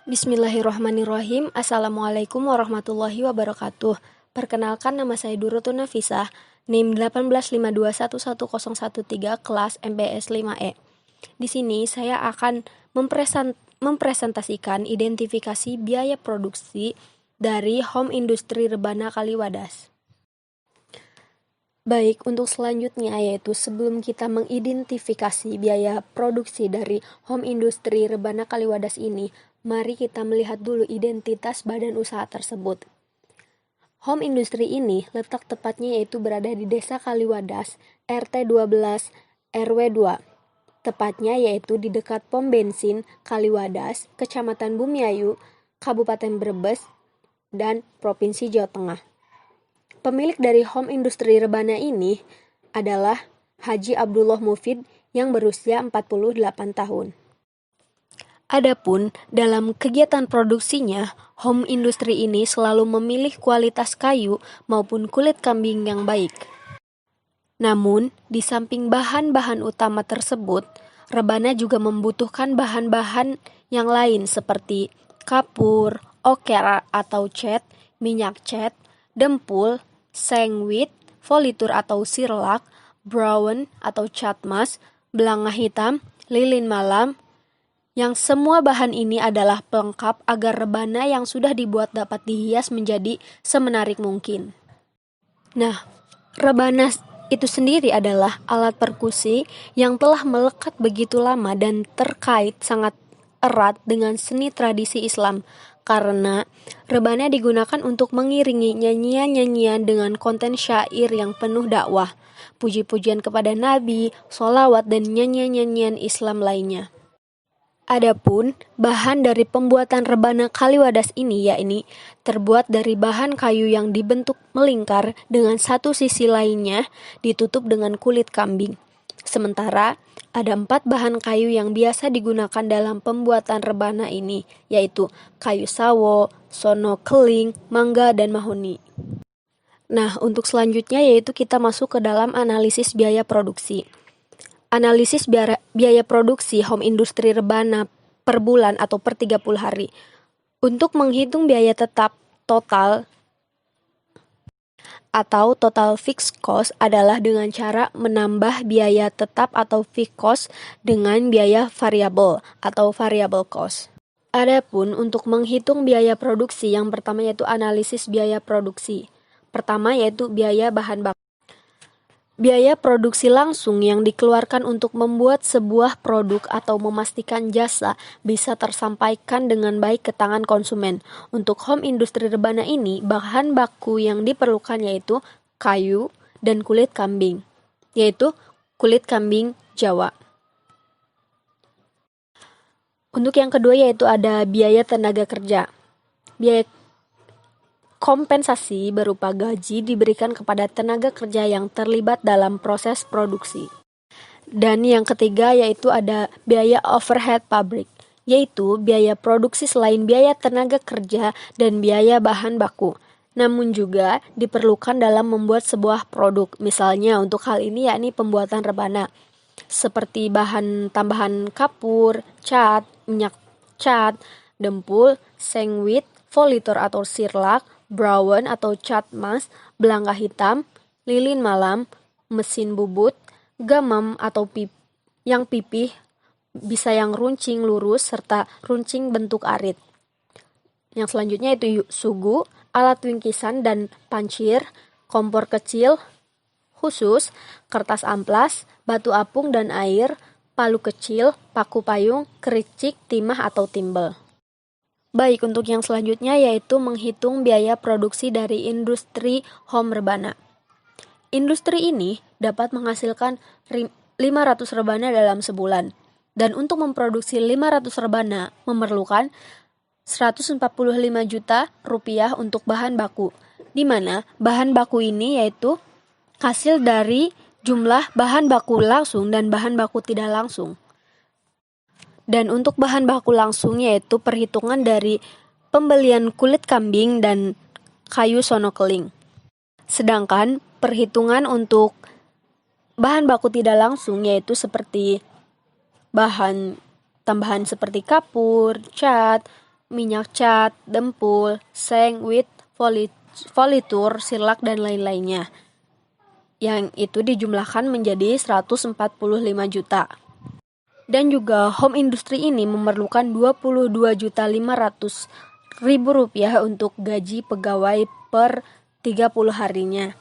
Bismillahirrahmanirrahim. Assalamualaikum warahmatullahi wabarakatuh. Perkenalkan, nama saya Durutun Nafisah, NIM 1852110113, kelas MPS 5E. Di sini saya akan mempresentasikan identifikasi biaya produksi dari Home Industry Rebana Kaliwadas. Baik, untuk selanjutnya yaitu sebelum kita mengidentifikasi biaya produksi dari Home Industry Rebana Kaliwadas ini, mari kita melihat dulu identitas badan usaha tersebut. Home Industry ini letak tepatnya yaitu berada di Desa Kaliwadas, RT 12, RW 2. Tepatnya yaitu di dekat pom bensin Kaliwadas, Kecamatan Bumiayu, Kabupaten Brebes, dan Provinsi Jawa Tengah. Pemilik dari Home Industry Rebana ini adalah Haji Abdullah Mufid yang berusia 48 tahun. Adapun dalam kegiatan produksinya, Home Industry ini selalu memilih kualitas kayu maupun kulit kambing yang baik. Namun, di samping bahan-bahan utama tersebut, Rebana juga membutuhkan bahan-bahan yang lain seperti kapur, oker atau cat, minyak cat, dempul, sengwit, folitur atau sirlak, brown atau cat mas, belanga hitam, lilin malam, yang semua bahan ini adalah pelengkap agar rebana yang sudah dibuat dapat dihias menjadi semenarik mungkin. Nah, rebana itu sendiri adalah alat perkusi yang telah melekat begitu lama dan terkait sangat erat dengan seni tradisi Islam, karena rebana digunakan untuk mengiringi nyanyian-nyanyian dengan konten syair yang penuh dakwah, puji-pujian kepada Nabi, sholawat, dan nyanyian-nyanyian Islam lainnya. Adapun bahan dari pembuatan rebana Kaliwadas ini yakni terbuat dari bahan kayu yang dibentuk melingkar dengan satu sisi lainnya ditutup dengan kulit kambing. Sementara ada 4 bahan kayu yang biasa digunakan dalam pembuatan rebana ini, yaitu kayu sawo, sono keling, mangga, dan mahoni. Nah, untuk selanjutnya yaitu kita masuk ke dalam analisis biaya produksi. Analisis biaya produksi Home Industry Rebana per bulan atau per 30 hari. Untuk menghitung biaya tetap total atau total fixed cost adalah dengan cara menambah biaya tetap atau fixed cost dengan biaya variabel atau variable cost. Adapun untuk menghitung biaya produksi, yang pertama yaitu analisis biaya produksi. Pertama yaitu biaya bahan baku. Biaya produksi langsung yang dikeluarkan untuk membuat sebuah produk atau memastikan jasa bisa tersampaikan dengan baik ke tangan konsumen. Untuk Home Industry Rebana ini, bahan baku yang diperlukan yaitu kayu dan kulit kambing, yaitu kulit kambing Jawa. Untuk yang kedua yaitu ada biaya tenaga kerja. Biaya kompensasi berupa gaji diberikan kepada tenaga kerja yang terlibat dalam proses produksi. Dan yang ketiga yaitu ada biaya overhead pabrik, yaitu biaya produksi selain biaya tenaga kerja dan biaya bahan baku, namun juga diperlukan dalam membuat sebuah produk. Misalnya untuk hal ini yakni pembuatan rebana, seperti bahan tambahan kapur, cat, minyak cat, dempul, sengwit, folitur atau sirlak, brown atau cat mas, belanga hitam, lilin malam, mesin bubut, gamam atau yang pipih, bisa yang runcing lurus serta runcing bentuk arit. Yang selanjutnya itu sugu, alat wingkisan dan pancir, kompor kecil khusus, kertas amplas, batu apung dan air, palu kecil, paku payung, kericik, timah atau timbel. Baik, untuk yang selanjutnya yaitu menghitung biaya produksi dari industri home rebana. Industri ini dapat menghasilkan 500 rebana dalam sebulan. Dan untuk memproduksi 500 rebana memerlukan 145 juta rupiah untuk bahan baku, di mana bahan baku ini yaitu hasil dari jumlah bahan baku langsung dan bahan baku tidak langsung. Dan untuk bahan baku langsung yaitu perhitungan dari pembelian kulit kambing dan kayu sono keling. Sedangkan perhitungan untuk bahan baku tidak langsung yaitu seperti bahan tambahan seperti kapur, cat, minyak cat, dempul, seng, wit, folitur, sirlak, dan lain-lainnya. Yang itu dijumlahkan menjadi 145 juta. Dan juga home industry ini memerlukan 22.500.000 rupiah untuk gaji pegawai per 30 harinya.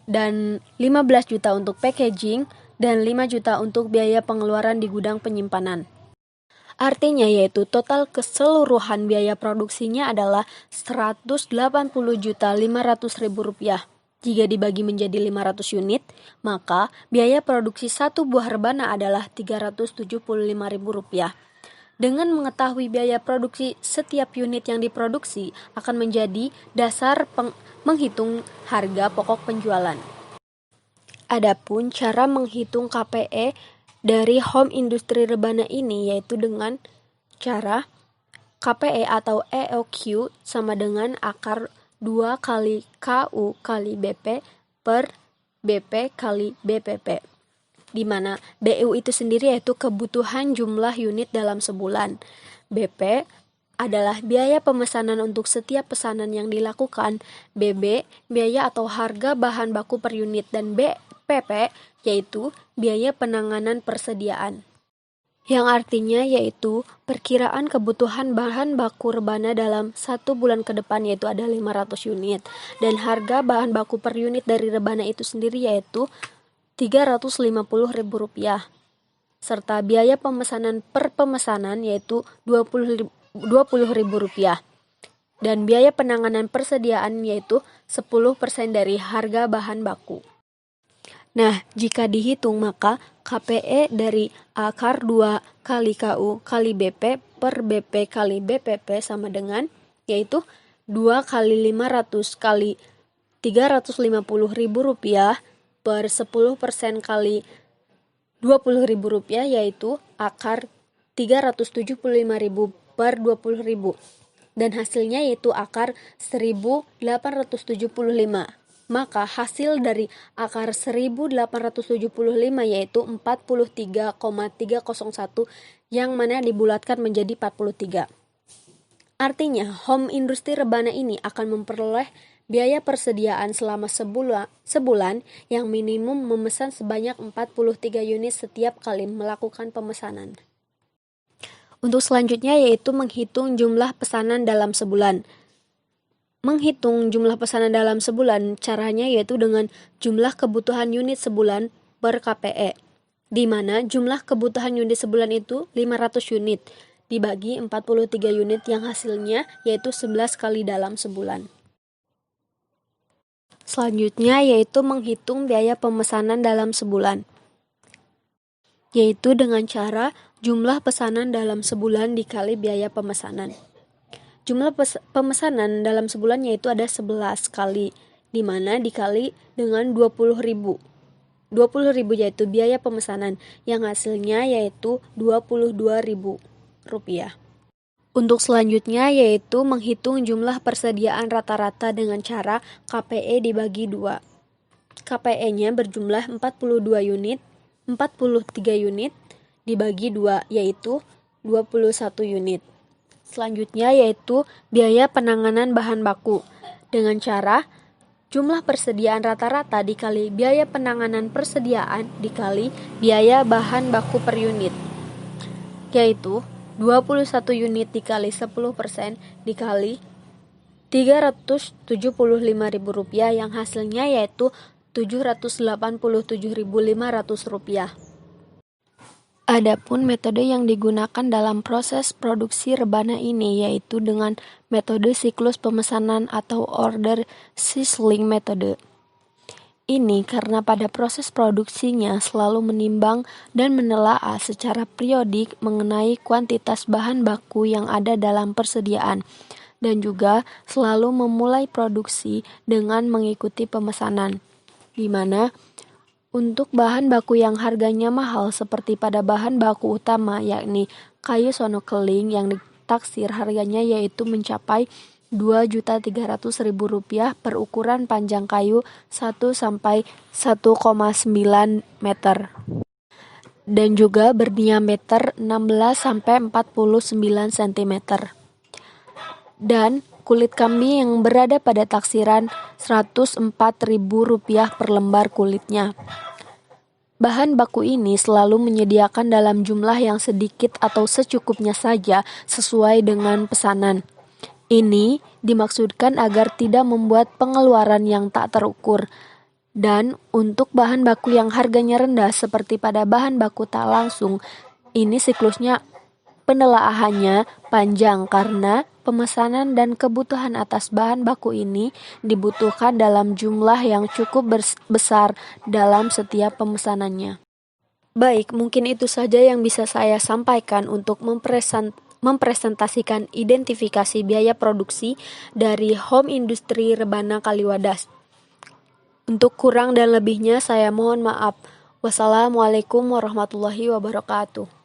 Dan 15 juta untuk packaging dan 5 juta untuk biaya pengeluaran di gudang penyimpanan. Artinya yaitu total keseluruhan biaya produksinya adalah 180.500.000 rupiah. Jika dibagi menjadi 500 unit, maka biaya produksi satu buah rebana adalah 375.000 rupiah. Dengan mengetahui biaya produksi setiap unit yang diproduksi akan menjadi dasar menghitung harga pokok penjualan. Adapun cara menghitung KPE dari home industri rebana ini yaitu dengan cara KPE atau EOQ sama dengan akar 2 kali KU kali BP per BP kali BPP. Di mana BU itu sendiri yaitu kebutuhan jumlah unit dalam sebulan. BP adalah biaya pemesanan untuk setiap pesanan yang dilakukan. BB biaya atau harga bahan baku per unit, dan BPP yaitu biaya penanganan persediaan. Yang artinya yaitu perkiraan kebutuhan bahan baku rebana dalam 1 bulan ke depan yaitu ada 500 unit. Dan harga bahan baku per unit dari rebana itu sendiri yaitu Rp350.000. Serta biaya pemesanan per pemesanan yaitu Rp20.000. Dan biaya penanganan persediaan yaitu 10% dari harga bahan baku. Nah, jika dihitung maka KPE dari akar 2 kali KU kali BP per BP kali BPP sama dengan yaitu 2 kali 500 kali Rp350.000 per 10% kali Rp20.000 yaitu akar 375.000 per 20.000. Dan hasilnya yaitu akar 1.875. Maka hasil dari akar 1.875 yaitu 43,301 yang mana dibulatkan menjadi 43. Artinya home industri rebana ini akan memperoleh biaya persediaan selama sebulan yang minimum memesan sebanyak 43 unit setiap kali melakukan pemesanan. Untuk selanjutnya yaitu menghitung jumlah pesanan dalam sebulan. Menghitung jumlah pesanan dalam sebulan caranya yaitu dengan jumlah kebutuhan unit sebulan per KPE, di mana jumlah kebutuhan unit sebulan itu 500 unit dibagi 43 unit yang hasilnya yaitu 11 kali dalam sebulan. Selanjutnya yaitu menghitung biaya pemesanan dalam sebulan, yaitu dengan cara jumlah pesanan dalam sebulan dikali biaya pemesanan. Jumlah pemesanan dalam sebulan yaitu ada 11 kali, di mana dikali dengan 20.000. 20.000 yaitu biaya pemesanan, yang hasilnya yaitu Rp22.000. Untuk selanjutnya yaitu menghitung jumlah persediaan rata-rata dengan cara KPE dibagi 2. KPE-nya berjumlah 43 unit dibagi 2 yaitu 21 unit. Selanjutnya yaitu biaya penanganan bahan baku dengan cara jumlah persediaan rata-rata dikali biaya penanganan persediaan dikali biaya bahan baku per unit, yaitu 21 unit dikali 10% dikali Rp375.000 yang hasilnya yaitu Rp787.500. Adapun metode yang digunakan dalam proses produksi rebana ini yaitu dengan metode siklus pemesanan atau order cycling metode. Ini karena pada proses produksinya selalu menimbang dan menelaah secara periodik mengenai kuantitas bahan baku yang ada dalam persediaan, dan juga selalu memulai produksi dengan mengikuti pemesanan, di mana untuk bahan baku yang harganya mahal seperti pada bahan baku utama yakni kayu sono keling yang ditaksir harganya yaitu mencapai Rp2.300.000 per ukuran panjang kayu 1 sampai 1,9 meter. dan juga berdiameter 16-49 cm. Dan kulit kambing yang berada pada taksiran Rp104.000 per lembar kulitnya. Bahan baku ini selalu menyediakan dalam jumlah yang sedikit atau secukupnya saja sesuai dengan pesanan. Ini dimaksudkan agar tidak membuat pengeluaran yang tak terukur. Dan untuk bahan baku yang harganya rendah seperti pada bahan baku tak langsung, ini siklusnya penelaahannya panjang karena pemesanan dan kebutuhan atas bahan baku ini dibutuhkan dalam jumlah yang cukup besar dalam setiap pemesanannya. Baik, mungkin itu saja yang bisa saya sampaikan untuk mempresentasikan identifikasi biaya produksi dari Home Industry Rebana Kaliwadas. Untuk kurang dan lebihnya saya mohon maaf. Wassalamualaikum warahmatullahi wabarakatuh.